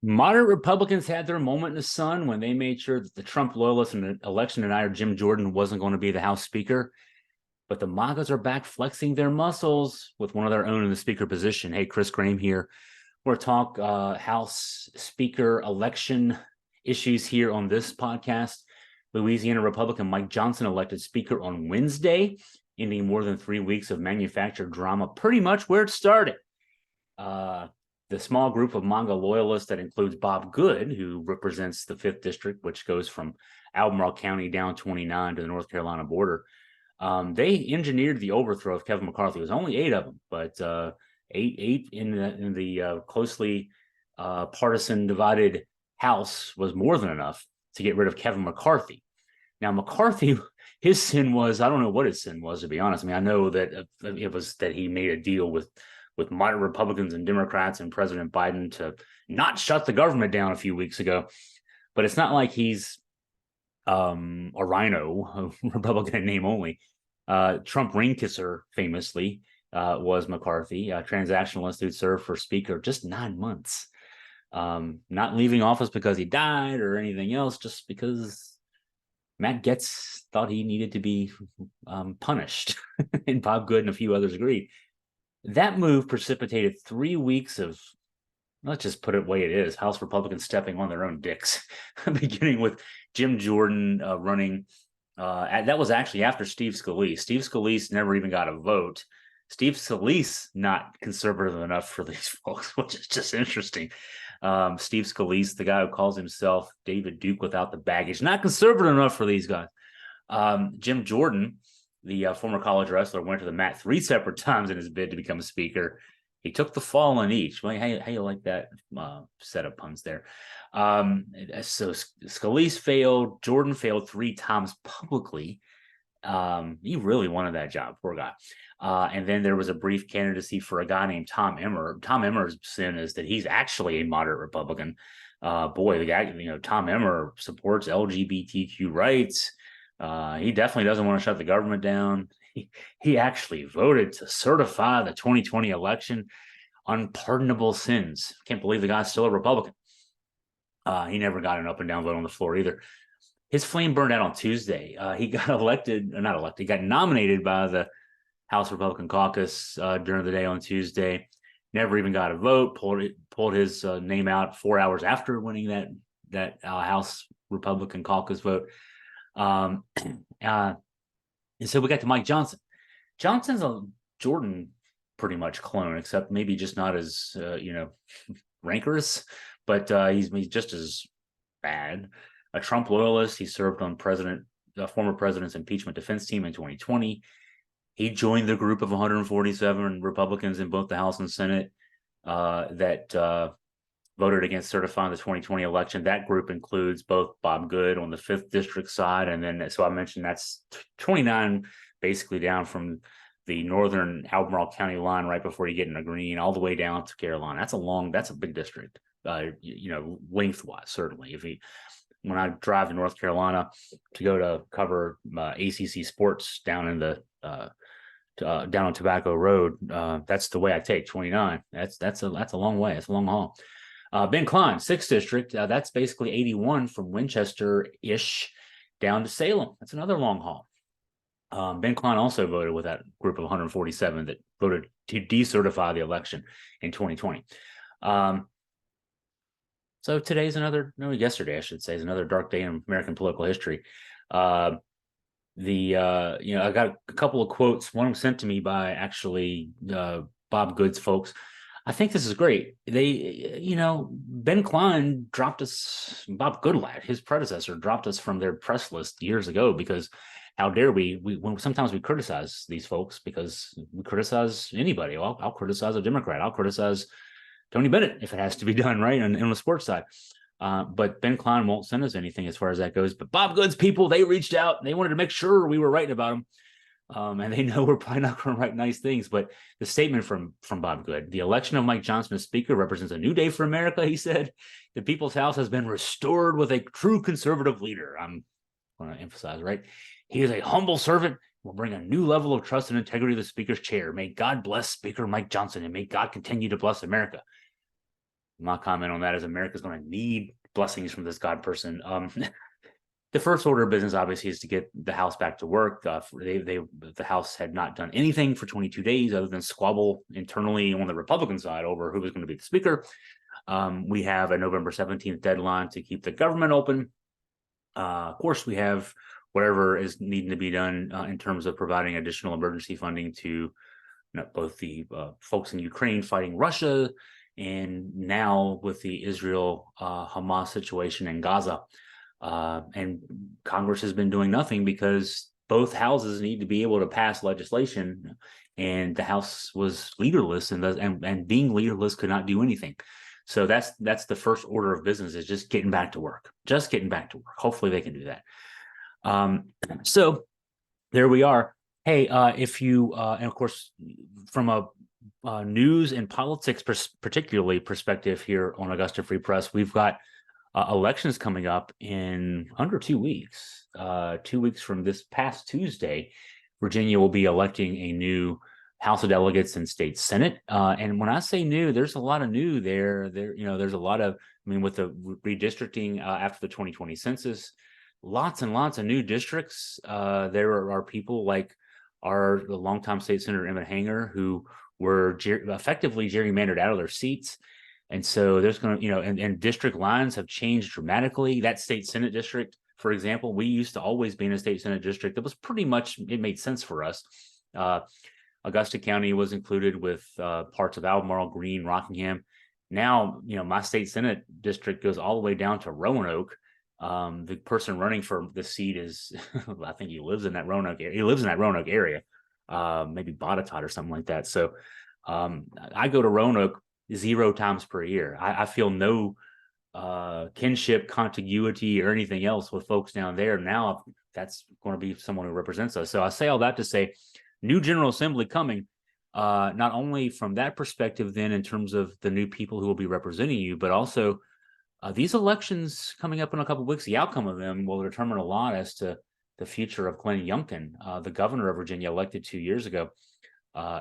Moderate Republicans had their moment in the sun when they made sure that the Trump loyalist and election denier Jim Jordan wasn't going to be the House Speaker. But the MAGAs are back flexing their muscles with one of their own in the Speaker position. Hey, Chris Graham here. We're talk House Speaker election issues here on this podcast. Louisiana Republican Mike Johnson elected Speaker on Wednesday, ending more than 3 weeks of manufactured drama, pretty much where it started. The small group of MAGA loyalists that includes Bob Good, who represents the 5th District, which goes from Albemarle County down 29 to the North Carolina border. They engineered the overthrow of Kevin McCarthy. It was only 8 of them, but eight in the closely partisan divided House was more than enough to get rid of Kevin McCarthy. Now, McCarthy, his sin was, I don't know what his sin was, to be honest. I mean, I know that it was that he made a deal with moderate Republicans and Democrats and President Biden to not shut the government down a few weeks ago. But it's not like he's a rhino, a Republican in name only. Trump ring kisser famously was McCarthy, a transactionalist who'd served for Speaker just 9 months. Not leaving office because he died or anything else, just because Matt Gaetz thought he needed to be punished, and Bob Good and a few others agreed. That move precipitated 3 weeks of, let's just put it the way it is, House Republicans stepping on their own dicks, beginning with Jim Jordan running. That was actually after Steve Scalise. Steve Scalise never even got a vote. Steve Scalise not conservative enough for these folks, which is just interesting. Steve Scalise, the guy who calls himself David Duke without the baggage, not conservative enough for these guys. Jim Jordan, the former college wrestler, went to the mat 3 separate times in his bid to become a speaker. He took the fall on each. Well, how you like that set of puns there? So Scalise failed. Jordan failed 3 times publicly. He really wanted that job, poor guy. And then there was a brief candidacy for a guy named Tom Emmer. Tom Emmer's sin is that he's actually a moderate Republican. Boy, the guy, Tom Emmer supports LGBTQ rights. He definitely doesn't want to shut the government down. He actually voted to certify the 2020 election. Unpardonable sins. Can't believe the guy's still a Republican. He never got an up and down vote on the floor either. His flame burned out on Tuesday. He got he got nominated by the House Republican caucus during the day on Tuesday. Never even got a vote. Pulled his name out 4 hours after winning that House Republican caucus vote. And so we got to Mike Johnson. Johnson's a Jordan pretty much clone, except maybe just not as rancorous, but he's just as bad. A Trump loyalist. He served on former president's impeachment defense team in 2020. He joined the group of 147 Republicans in both the House and Senate that voted against certifying the 2020 election. That group includes both Bob Good on the 5th District side, and then, so I mentioned that's 29 basically down from the northern Albemarle County line right before you get into Green, all the way down to Carolina. That's a big district, lengthwise, certainly. When I drive to North Carolina to go to cover ACC sports down in the down on Tobacco Road, that's the way I take 29. That's a long way. It's a long haul. Ben Klein, 6th District. That's basically 81 from Winchester-ish down to Salem. That's another long haul. Ben Klein also voted with that group of 147 that voted to decertify the election in 2020. So yesterday, I should say, is another dark day in American political history. I got a couple of quotes. One was sent to me by actually Bob Good's folks. I think this is great. Ben Klein dropped us, Bob Goodlatte, his predecessor, dropped us from their press list years ago because how dare sometimes we criticize these folks because we criticize anybody. I'll criticize a Democrat. I'll criticize Tony Bennett if it has to be done, right, on the sports side. But Ben Klein won't send us anything as far as that goes. But Bob Good's people, they reached out and they wanted to make sure we were writing about him. And they know we're probably not going to write nice things. But the statement from Bob Good, the election of Mike Johnson as Speaker represents a new day for America, he said. The People's House has been restored with a true conservative leader. I'm going to emphasize, right? He is a humble servant, will bring a new level of trust and integrity to the Speaker's chair. May God bless Speaker Mike Johnson, and may God continue to bless America. My comment on that is America's going to need blessings from this God person. The first order of business, obviously, is to get the House back to work. The House had not done anything for 22 days other than squabble internally on the Republican side over who was going to be the speaker. We have a November 17th deadline to keep the government open. Of course, we have whatever is needing to be done in terms of providing additional emergency funding to both the folks in Ukraine fighting Russia, and now with the Israel-Hamas situation in Gaza. And Congress has been doing nothing because both houses need to be able to pass legislation, and the House was leaderless, and being leaderless could not do anything. So that's the first order of business, is just getting back to work. Hopefully they can do that. So there we are. Hey, if you and of course from a news and politics particularly perspective here on Augusta Free Press, we've got elections coming up in under 2 weeks. 2 weeks from this past Tuesday, Virginia will be electing a new House of Delegates and State Senate. And when I say new, there's a lot of new there. There's a lot of, with the redistricting after the 2020 census, lots and lots of new districts. There are people like the longtime state senator Emmett Hanger, who were effectively gerrymandered out of their seats. And so there's going to, and district lines have changed dramatically. That state Senate district, for example, we used to always be in a state Senate district that was pretty much, it made sense for us. Augusta County was included with parts of Albemarle, Greene, Rockingham. Now, my state Senate district goes all the way down to Roanoke. The person running for the seat is, I think he lives in that Roanoke area. Maybe Botetourt or something like that. So I go to Roanoke 0 times per year. I feel no kinship, contiguity, or anything else with folks down there. Now that's going to be someone who represents us. So I say all that to say, new General Assembly coming, not only from that perspective then in terms of the new people who will be representing you, but also these elections coming up in a couple of weeks, the outcome of them will determine a lot as to the future of Glen Yuhan, the governor of Virginia, elected 2 years ago.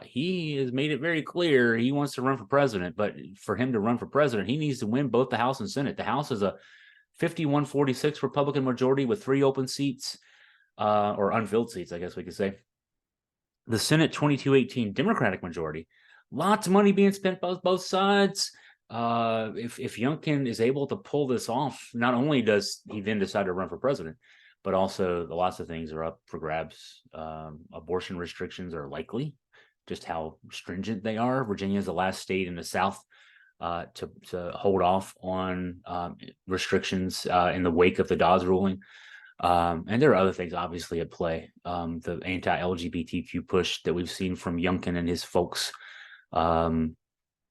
He has made it very clear he wants to run for president, but for him to run for president, he needs to win both the House and Senate. The House is a 51-46 Republican majority with 3 open seats, or unfilled seats, I guess we could say. The Senate 22-18 Democratic majority. Lots of money being spent by both sides. If Yuhan is able to pull this off, not only does he then decide to run for president, but also lots of things are up for grabs. Abortion restrictions are likely, just how stringent they are. Virginia is the last state in the South to hold off on restrictions in the wake of the Dawes ruling. And there are other things obviously at play. The anti-LGBTQ push that we've seen from Yuhan and his folks,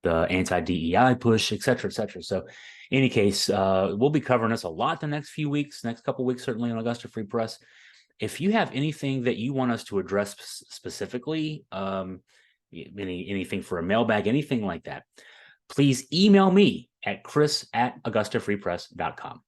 the anti-DEI push, et cetera, et cetera. So in any case, we'll be covering this a lot the next couple of weeks, certainly on Augusta Free Press. If you have anything that you want us to address specifically, anything for a mailbag, anything like that, please email me at chris@augustafreepress.com.